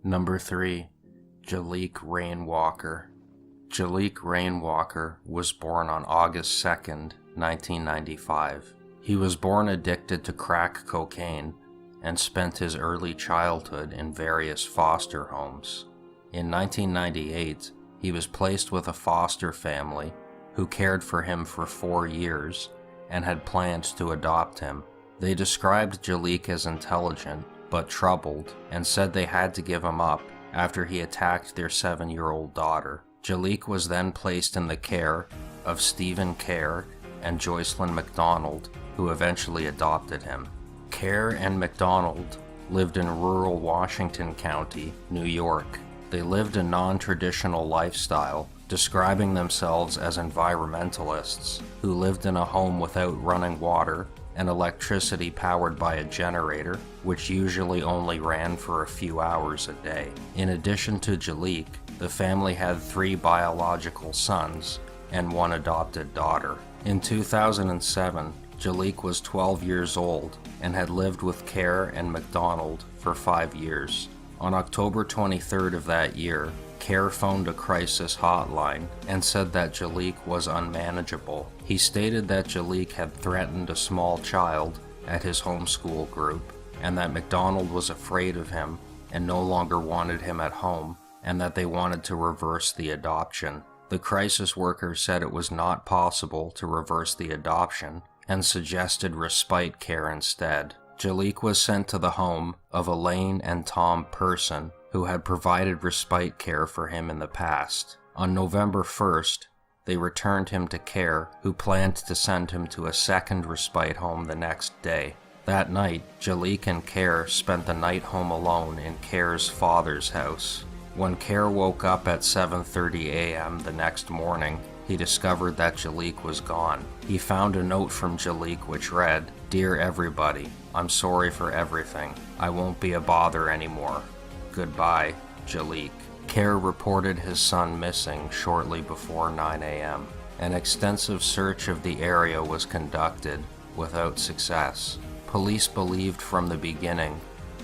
Number 3. Jali Rainwalker. Jali Rainwalker was born on August 2nd, 1995. He was born addicted to crack cocaine and spent his early childhood in various foster homes. In 1998, he was placed with a foster family who cared for him for 4 years and had planned to adopt him. They described Jali as intelligent but troubled and said they had to give him up after he attacked their 7-year-old daughter. Jali was then placed in the care of Stephen Kerr and Joycelyn McDonald, who eventually adopted him. Kerr and McDonald lived in rural Washington County, New York. They lived a non-traditional lifestyle, describing themselves as environmentalists who lived in a home without running water and electricity powered by a generator, which usually only ran for a few hours a day. In addition to Jali, the family had 3 biological sons and 1 adopted daughter. In 2007, Jali was 12 years old and had lived with Kerr and McDonald for 5 years. On October 23rd of that year, Kerr phoned a crisis hotline and said that Jali was unmanageable. He stated that Jali had threatened a small child at his homeschool group, and that McDonald was afraid of him and no longer wanted him at home, and that they wanted to reverse the adoption. The crisis worker said it was not possible to reverse the adoption and suggested respite care instead. Jali was sent to the home of Elaine and Tom Person, who had provided respite care for him in the past. On November 1st, they returned him to Kerr, who planned to send him to a second respite home the next day. That night, Jali and Kerr spent the night home alone in Kerr's father's house. When Kerr woke up at 7:30 a.m. the next morning, he discovered that Jali was gone. He found a note from Jali which read, "Dear everybody, I'm sorry for everything. I won't be a bother anymore. Goodbye, Jali." Kerr reported his son missing shortly before 9 a.m. An extensive search of the area was conducted without success. Police believed from the beginning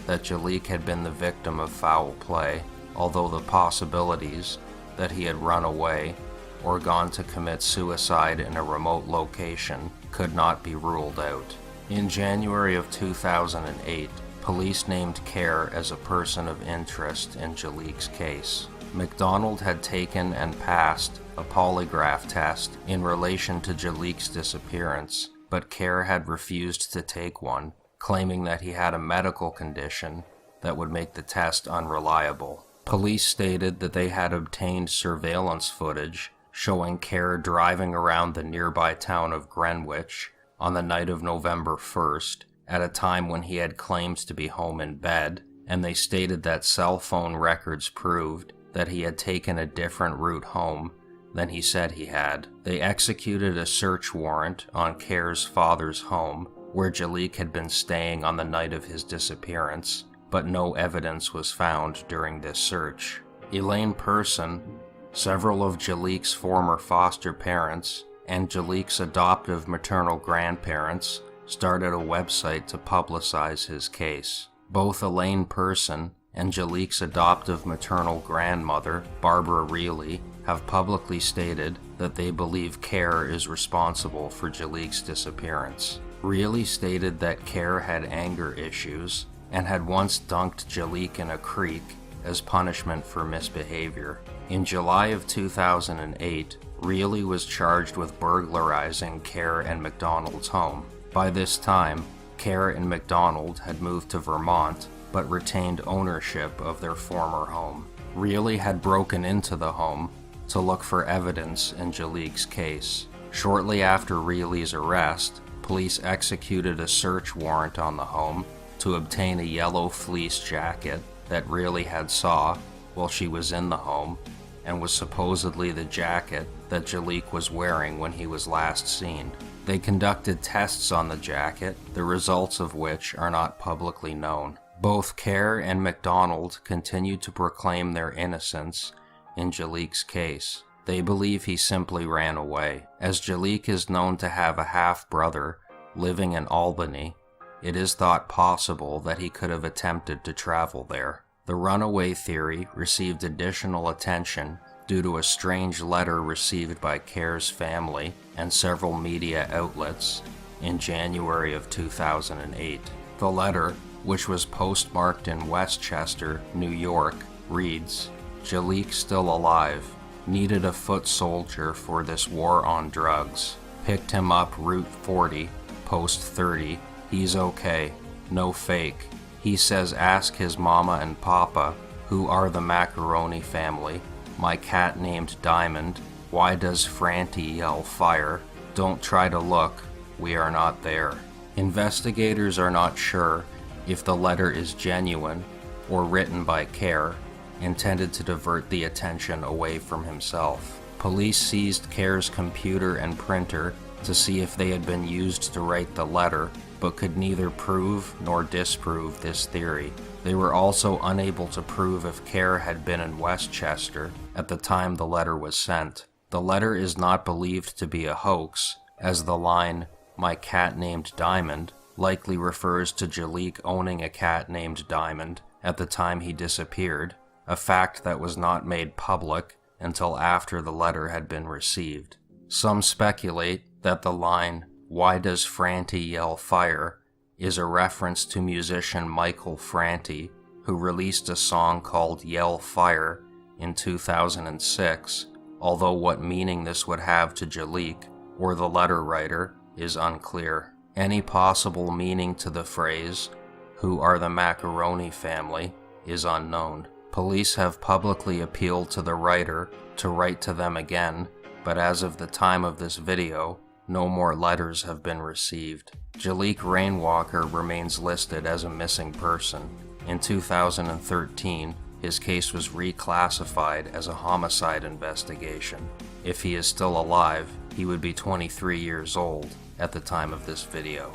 that Jali had been the victim of foul play, although the possibilities that he had run away or gone to commit suicide in a remote location could not be ruled out. In January of 2008, police named Kerr as a person of interest in Jali's case. McDonald had taken and passed a polygraph test in relation to Jali's disappearance, but Kerr had refused to take one, claiming that he had a medical condition that would make the test unreliable. Police stated that they had obtained surveillance footage showing Kerr driving around the nearby town of Greenwich on the night of November 1st, at a time when he had claimed to be home in bed, and they stated that cell phone records proved that he had taken a different route home than he said he had. They executed a search warrant on Kerr's father's home, where Jali had been staying on the night of his disappearance, but no evidence was found during this search. Elaine Person, several of Jali's former foster parents, and Jali's adoptive maternal grandparents started a website to publicize his case. Both Elaine Person and Jali's adoptive maternal grandmother, Barbara Reilly, have publicly stated that they believe Kerr is responsible for Jali's disappearance. Reilly stated that Kerr had anger issues and had once dunked Jali in a creek as punishment for misbehavior. In July of 2008, Reilly was charged with burglarizing Kerr and McDonald's home. By this time, Kerr and McDonald had moved to Vermont, but retained ownership of their former home. Reilly had broken into the home to look for evidence in Jali's case. Shortly after Reilly's arrest, police executed a search warrant on the home to obtain a yellow fleece jacket that Reilly had saw while she was in the home, and was supposedly the jacket that Jali was wearing when he was last seen. They conducted tests on the jacket, the results of which are not publicly known. Both Kerr and McDonald continued to proclaim their innocence in Jali's case. They believe he simply ran away. As Jali is known to have a half-brother living in Albany, it is thought possible that he could have attempted to travel there. The runaway theory received additional attention due to a strange letter received by Kerr's family and several media outlets in January of 2008. The letter, which was postmarked in Westchester, New York, reads, "Jalik still alive. Needed a foot soldier for this war on drugs. Picked him up Route 40, Post 30. He's okay. No fake. He says ask his mama and papa, who are the Macaroni family. My cat named Diamond. Why does Franti yell fire? Don't try to look. We are not there." Investigators are not sure if the letter is genuine or written by Kerr, intended to divert the attention away from himself. Police seized Kerr's computer and printer to see if they had been used to write the letter, but could neither prove nor disprove this theory. They were also unable to prove if Kerr had been in Westchester at the time the letter was sent. The letter is not believed to be a hoax, as the line, "My cat named Diamond," likely refers to Jalik owning a cat named Diamond at the time he disappeared, a fact that was not made public until after the letter had been received. Some speculate that the line, "Why does Franti yell fire?" is a reference to musician Michael Franti, who released a song called Yell Fire in 2006, although what meaning this would have to Jalik or the letter writer is unclear. Any possible meaning to the phrase, "Who are the Macaroni family?" is unknown. Police have publicly appealed to the writer to write to them again, but as of the time of this video, no more letters have been received. Jalik Rainwalker remains listed as a missing person. In 2013, his case was reclassified as a homicide investigation. If he is still alive, he would be 23 years old at the time of this video.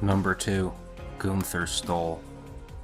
Number 2. Gunther Stoll.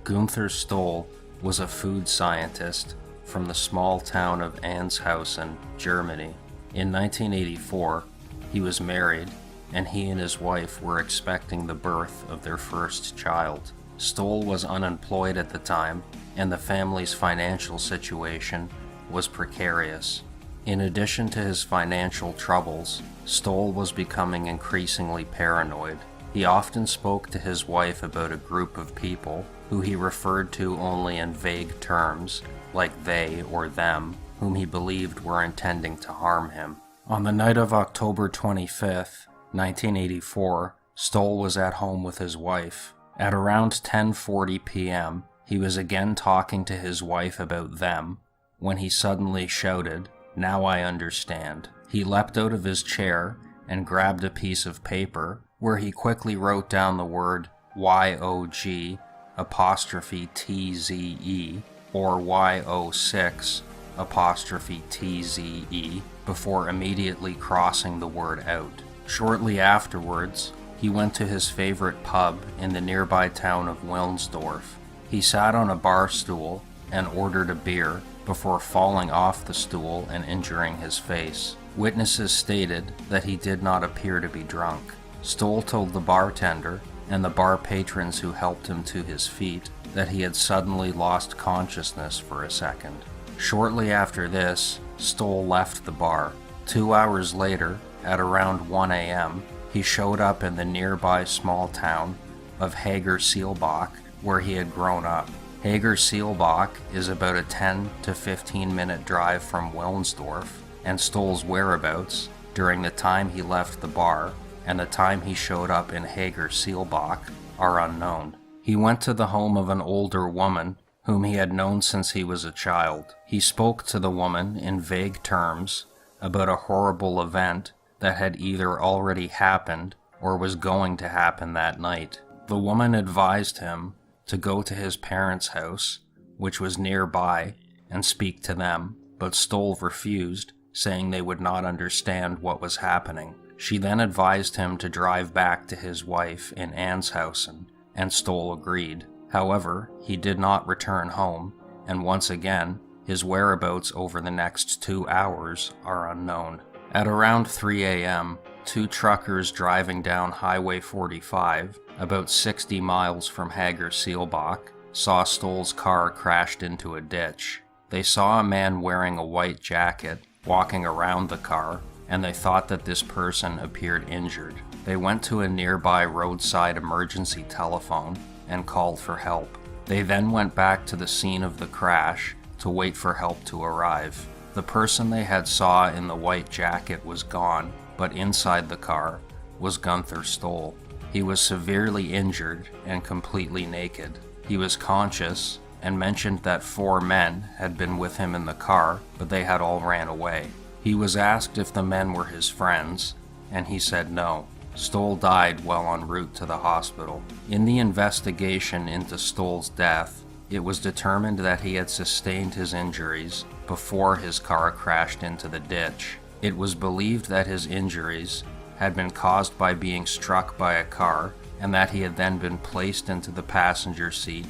Gunther Stoll was a food scientist from the small town of Anshausen, Germany. In 1984, he was married, and he and his wife were expecting the birth of their first child. Stoll was unemployed at the time, and the family's financial situation was precarious. In addition to his financial troubles, Stoll was becoming increasingly paranoid. He often spoke to his wife about a group of people who he referred to only in vague terms, like they or them, whom he believed were intending to harm him. On the night of October 25th, 1984, Stoll was at home with his wife. At around 10:40 p.m., he was again talking to his wife about them, when he suddenly shouted, "Now I understand." He leapt out of his chair and grabbed a piece of paper, where he quickly wrote down the word YOG apostrophe TZE or YO6 apostrophe TZE before immediately crossing the word out. Shortly afterwards, he went to his favorite pub in the nearby town of Wilnsdorf. He sat on a bar stool and ordered a beer before falling off the stool and injuring his face. Witnesses stated that he did not appear to be drunk. Stoll told the bartender and the bar patrons who helped him to his feet that he had suddenly lost consciousness for a second. Shortly after this, Stoll left the bar. 2 hours later, at around 1 a.m., he showed up in the nearby small town of Hager-Seelbach, where he had grown up. Hager-Seelbach is about a 10 to 15 minute drive from Wilnsdorf, and Stoll's whereabouts during the time he left the bar and the time he showed up in Hager-Seelbach are unknown. He went to the home of an older woman whom he had known since he was a child. He spoke to the woman in vague terms about a horrible event that had either already happened or was going to happen that night. The woman advised him to go to his parents' house, which was nearby, and speak to them, but Stoll refused, saying they would not understand what was happening. She then advised him to drive back to his wife in Anshausen, and Stoll agreed. However, he did not return home, and once again, his whereabouts over the next 2 hours are unknown. At around 3 a.m., 2 truckers driving down Highway 45, about 60 miles from Hager-Seelbach, saw Stoll's car crashed into a ditch. They saw a man wearing a white jacket walking around the car, and they thought that this person appeared injured. They went to a nearby roadside emergency telephone and called for help. They then went back to the scene of the crash to wait for help to arrive. The person they had saw in the white jacket was gone, but inside the car was Gunther Stoll. He was severely injured and completely naked. He was conscious and mentioned that 4 men had been with him in the car, but they had all ran away. He was asked if the men were his friends, and he said no. Stoll died while en route to the hospital. In the investigation into Stoll's death, it was determined that he had sustained his injuries before his car crashed into the ditch. It was believed that his injuries had been caused by being struck by a car, and that he had then been placed into the passenger seat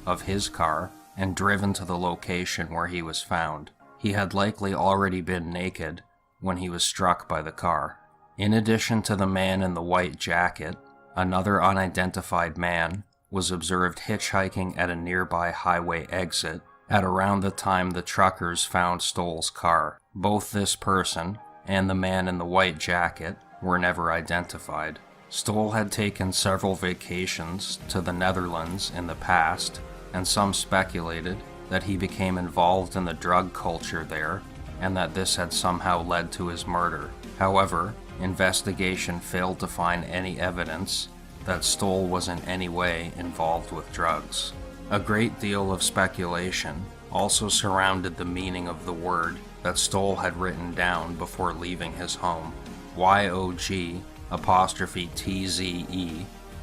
of his car and driven to the location where he was found. He had likely already been naked when he was struck by the car. In addition to the man in the white jacket, another unidentified man was observed hitchhiking at a nearby highway exit at around the time the truckers found Stoll's car. Both this person and the man in the white jacket were never identified. Stoll had taken several vacations to the Netherlands in the past, and some speculated that he became involved in the drug culture there and that this had somehow led to his murder. However, investigation failed to find any evidence that Stoll was in any way involved with drugs. A great deal of speculation also surrounded the meaning of the word that Stoll had written down before leaving his home. YOG'TZE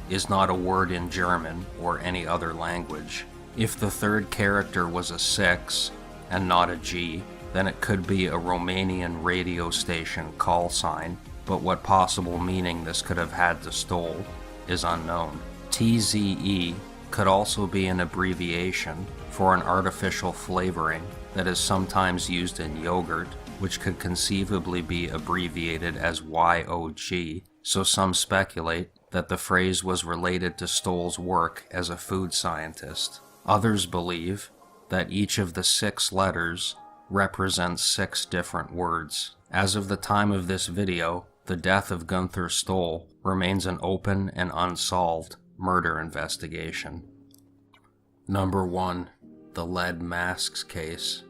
is not a word in German or any other language. If the third character was a 6 and not a G, then it could be a Romanian radio station call sign, but what possible meaning this could have had to Stoll is unknown. TZE could also be an abbreviation for an artificial flavoring that is sometimes used in yogurt, which could conceivably be abbreviated as YOG, so some speculate that the phrase was related to Stoll's work as a food scientist. Others believe that each of the 6 letters represents 6 different words. As of the time of this video, the death of Gunther Stoll remains an open and unsolved murder investigation. Number 1. The Lead Masks Case.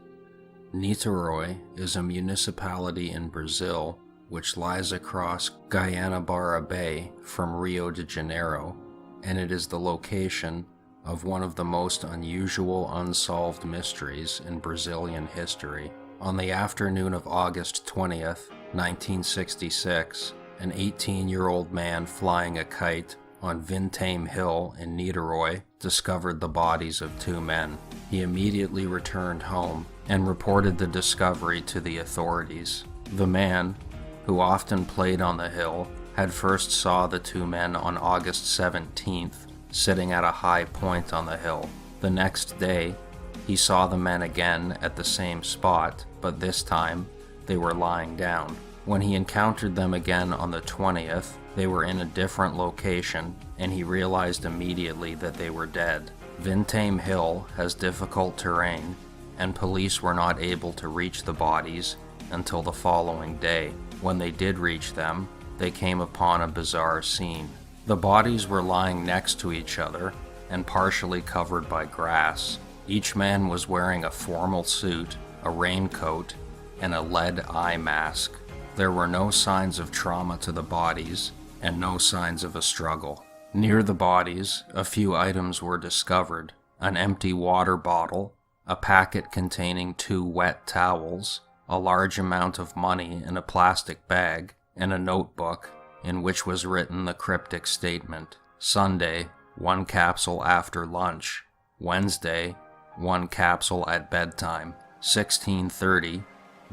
Niterói is a municipality in Brazil which lies across Guanabara Bay from Rio de Janeiro, and it is the location of one of the most unusual unsolved mysteries in Brazilian history. On the afternoon of August 20th, 1966, an 18-year-old man flying a kite on Vintame Hill in Niterói discovered the bodies of 2 men. He immediately returned home and reported the discovery to the authorities. The man, who often played on the hill, had first saw the 2 men on August 17th, sitting at a high point on the hill. The next day, he saw the men again at the same spot, but this time they were lying down. When he encountered them again on the 20th, they were in a different location, and he realized immediately that they were dead. Vintame Hill has difficult terrain, and police were not able to reach the bodies until the following day. When they did reach them, they came upon a bizarre scene. The bodies were lying next to each other and partially covered by grass. Each man was wearing a formal suit, a raincoat, and a lead eye mask. There were no signs of trauma to the bodies and no signs of a struggle. Near the bodies, a few items were discovered: an empty water bottle, a packet containing 2 wet towels, a large amount of money in a plastic bag, and a notebook in which was written the cryptic statement: Sunday, 1 capsule after lunch; Wednesday, 1 capsule at bedtime; 16:30,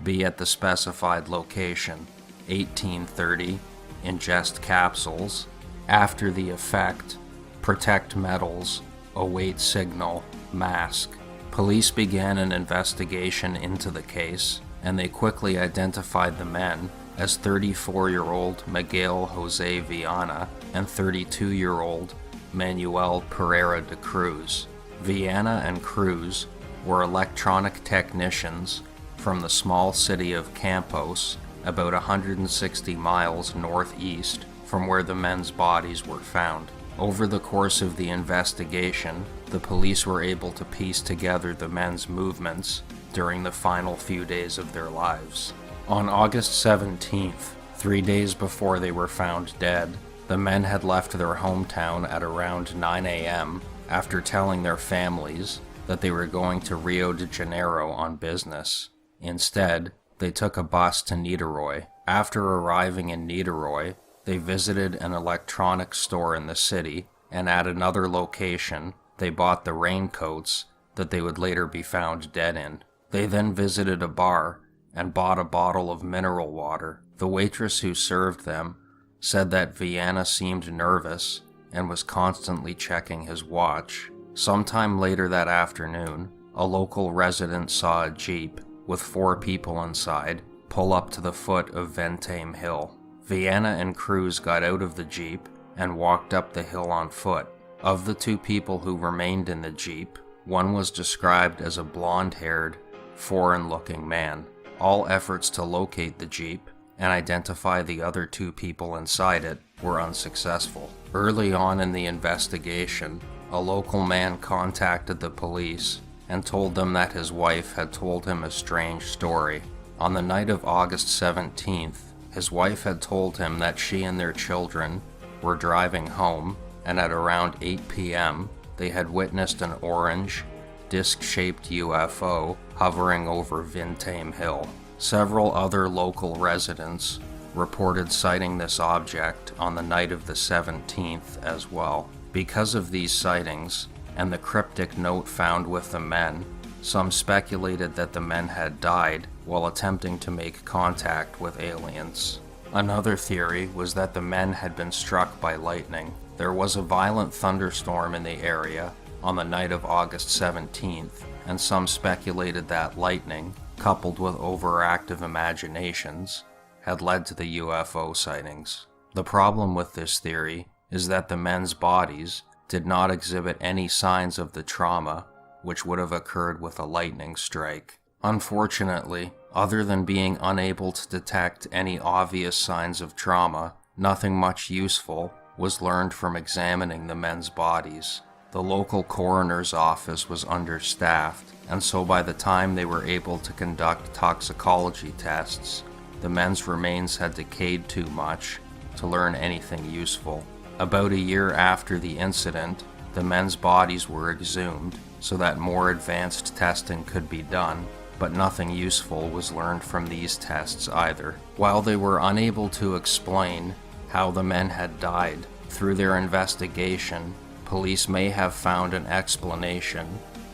be at the specified location; 18:30, ingest capsules; after the effect, protect metals, await signal, mask. Police began an investigation into the case, and they quickly identified the men as 34-year-old Miguel Jose Viana and 32-year-old Manuel Pereira de Cruz. Viana and Cruz were electronic technicians from the small city of Campos, about 160 miles northeast from where the men's bodies were found. Over the course of the investigation, the police were able to piece together the men's movements during the final few days of their lives. On August 17th, 3 days before they were found dead, the men had left their hometown at around 9 a.m. after telling their families that they were going to Rio de Janeiro on business. Instead, they took a bus to Niterói. After arriving in Niterói, they visited an electronics store in the city, and at another location, they bought the raincoats that they would later be found dead in. They then visited a bar and bought a bottle of mineral water. The waitress who served them said that Viana seemed nervous and was constantly checking his watch. Sometime later that afternoon, a local resident saw a Jeep with 4 people inside pull up to the foot of Ventame Hill. Viana and Cruz got out of the Jeep and walked up the hill on foot. Of the 2 people who remained in the Jeep, one was described as a blonde-haired, foreign-looking man. All efforts to locate the Jeep and identify the other 2 people inside it were unsuccessful. Early on in the investigation, a local man contacted the police and told them that his wife had told him a strange story. On the night of August 17th, his wife had told him that she and their children were driving home, and at around 8 p.m., they had witnessed an orange, disc-shaped UFO hovering over Ventame Hill. Several other local residents reported sighting this object on the night of the 17th as well. Because of these sightings, and the cryptic note found with the men, some speculated that the men had died while attempting to make contact with aliens. Another theory was that the men had been struck by lightning. There was a violent thunderstorm in the area on the night of August 17th, and some speculated that lightning, coupled with overactive imaginations, had led to the UFO sightings. The problem with this theory is that the men's bodies did not exhibit any signs of the trauma which would have occurred with a lightning strike. Unfortunately, other than being unable to detect any obvious signs of trauma, nothing much useful was learned from examining the men's bodies. The local coroner's office was understaffed, and so by the time they were able to conduct toxicology tests, the men's remains had decayed too much to learn anything useful. About a year after the incident, the men's bodies were exhumed so that more advanced testing could be done, but nothing useful was learned from these tests either. While they were unable to explain how the men had died, through their investigation, police may have found an explanation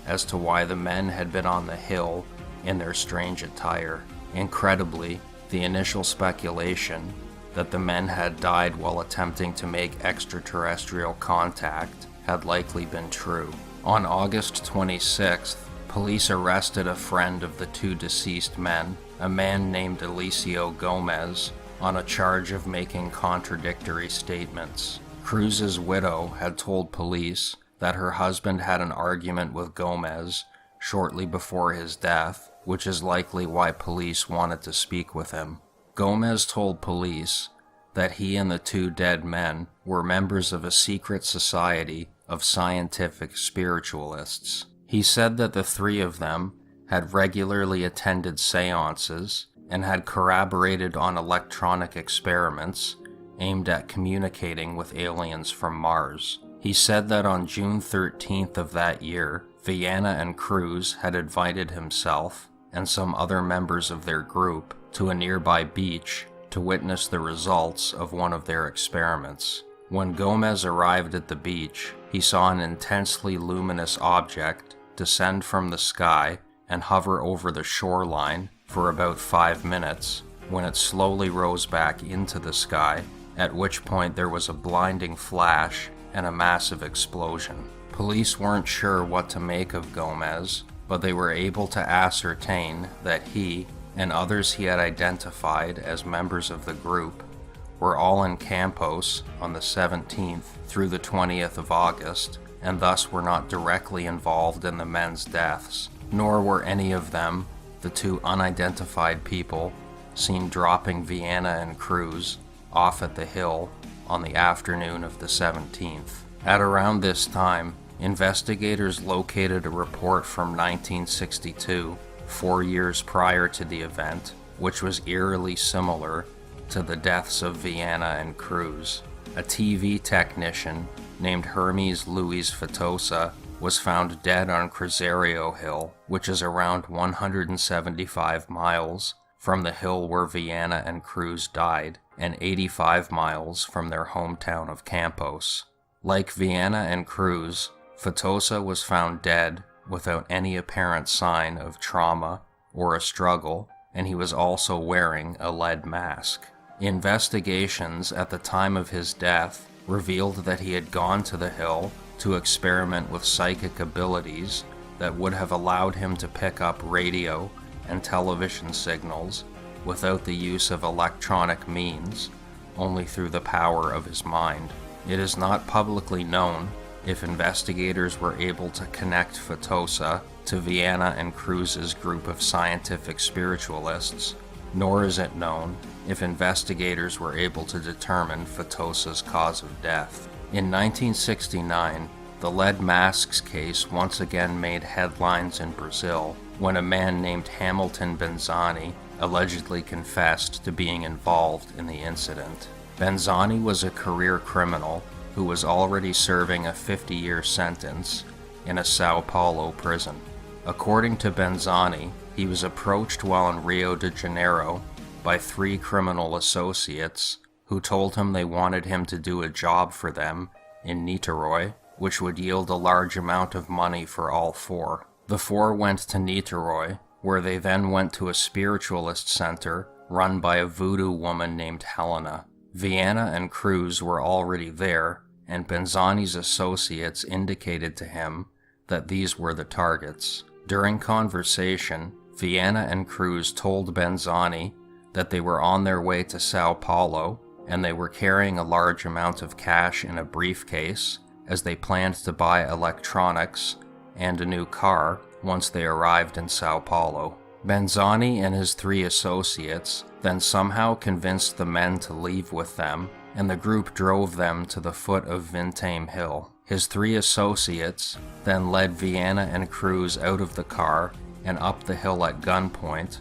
as to why the men had been on the hill in their strange attire. Incredibly, the initial speculation that the men had died while attempting to make extraterrestrial contact had likely been true. On August 26th, police arrested a friend of the 2 deceased men, a man named Eliseo Gomez, on a charge of making contradictory statements. Cruz's widow had told police that her husband had an argument with Gomez shortly before his death, which is likely why police wanted to speak with him. Gomez told police that he and the 2 dead men were members of a secret society of scientific spiritualists. He said that the 3 of them had regularly attended seances and had corroborated on electronic experiments aimed at communicating with aliens from Mars. He said that on June 13th of that year, Viana and Cruz had invited himself and some other members of their group to a nearby beach to witness the results of one of their experiments. When Gomez arrived at the beach, he saw an intensely luminous object descend from the sky and hover over the shoreline for about 5 minutes, when it slowly rose back into the sky, at which point there was a blinding flash and a massive explosion. Police weren't sure what to make of Gomez, but they were able to ascertain that he and others he had identified as members of the group were all in Campos on the 17th through the 20th of August, and thus were not directly involved in the men's deaths, nor were any of them the two unidentified people seen dropping Vienna and Cruz off at the hill on the afternoon of the 17th. At around this time, investigators located a report from 1962, 4 years prior to the event, which was eerily similar to the deaths of Vienna and Cruz. A TV technician named Hermes Luis Fatosa was found dead on Cruzeiro Hill, which is around 175 miles from the hill where Vienna and Cruz died, and 85 miles from their hometown of Campos. Like Vienna and Cruz, Fatosa was found dead without any apparent sign of trauma or a struggle, and he was also wearing a lead mask. Investigations at the time of his death revealed that he had gone to the hill to experiment with psychic abilities that would have allowed him to pick up radio and television signals without the use of electronic means, only through the power of his mind. It is not publicly known if investigators were able to connect Fatosa to Vienna and Cruz's group of scientific spiritualists, nor is it known if investigators were able to determine Fatosa's cause of death. In 1969, the lead masks case once again made headlines in Brazil when a man named Hamilton Benzani allegedly confessed to being involved in the incident. Benzani was a career criminal who was already serving a 50-year sentence in a Sao Paulo prison. According to Benzani, he was approached while in Rio de Janeiro by 3 criminal associates who told him they wanted him to do a job for them in Niterói, which would yield a large amount of money for all 4. The 4 went to Niterói, where they then went to a spiritualist center run by a voodoo woman named Helena. Vienna and Cruz were already there, and Benzani's associates indicated to him that these were the targets. During conversation, Vienna and Cruz told Benzani that they were on their way to Sao Paulo and they were carrying a large amount of cash in a briefcase as they planned to buy electronics and a new car once they arrived in Sao Paulo. Benzani and his 3 associates then somehow convinced the men to leave with them, and the group drove them to the foot of Vintame Hill. His 3 associates then led Vienna and Cruz out of the car and up the hill at gunpoint,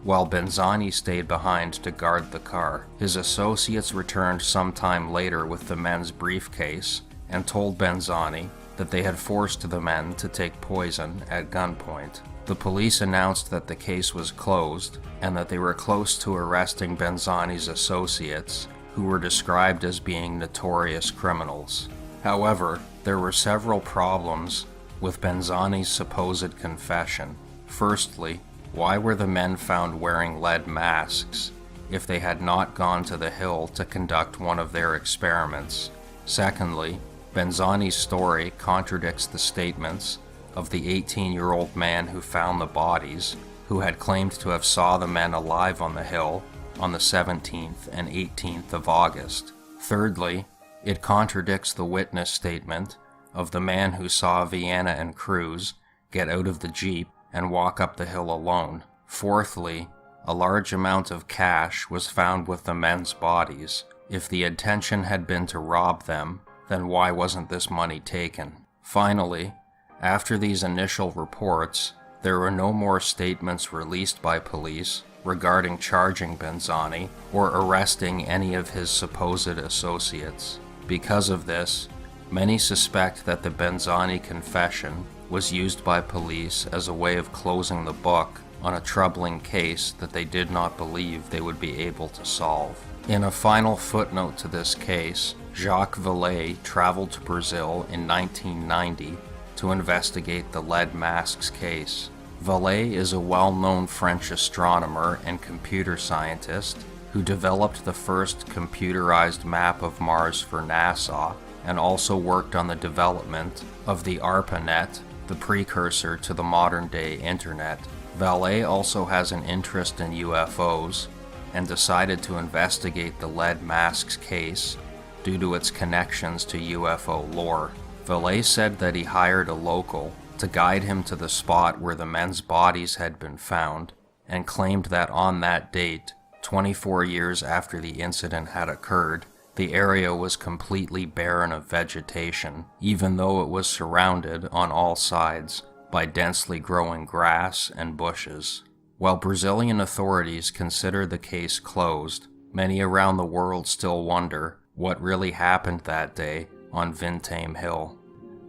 while Benzani stayed behind to guard the car. His associates returned sometime later with the men's briefcase and told Benzani that they had forced the men to take poison at gunpoint. The police announced that the case was closed and that they were close to arresting Benzani's associates, who were described as being notorious criminals. However, there were several problems with Benzani's supposed confession. Firstly, why were the men found wearing lead masks if they had not gone to the hill to conduct one of their experiments? Secondly, Benzani's story contradicts the statements of the 18-year-old man who found the bodies, who had claimed to have saw the men alive on the hill on the 17th and 18th of August. Thirdly, it contradicts the witness statement of the man who saw Vienna and Cruz get out of the Jeep and walk up the hill alone. Fourthly, a large amount of cash was found with the men's bodies. If the intention had been to rob them, then why wasn't this money taken? Finally, after these initial reports, there were no more statements released by police regarding charging Benzani or arresting any of his supposed associates. Because of this, many suspect that the Benzani confession was used by police as a way of closing the book on a troubling case that they did not believe they would be able to solve. In a final footnote to this case, Jacques Vallée traveled to Brazil in 1990 to investigate the lead masks case. Vallée is a well-known French astronomer and computer scientist who developed the first computerized map of Mars for NASA and also worked on the development of the ARPANET, the precursor to the modern-day Internet. Vallée also has an interest in UFOs and decided to investigate the lead masks case due to its connections to UFO lore. Valet said that he hired a local to guide him to the spot where the men's bodies had been found, and claimed that on that date, 24 years after the incident had occurred, the area was completely barren of vegetation, even though it was surrounded on all sides by densely growing grass and bushes. While Brazilian authorities consider the case closed, many around the world still wonder what really happened that day on Vintame Hill.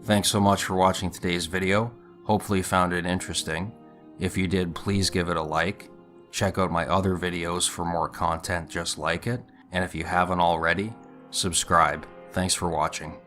Thanks so much for watching today's video. Hopefully you found it interesting. If you did, please give it a like. Check out my other videos for more content just like it. And if you haven't already, subscribe. Thanks for watching.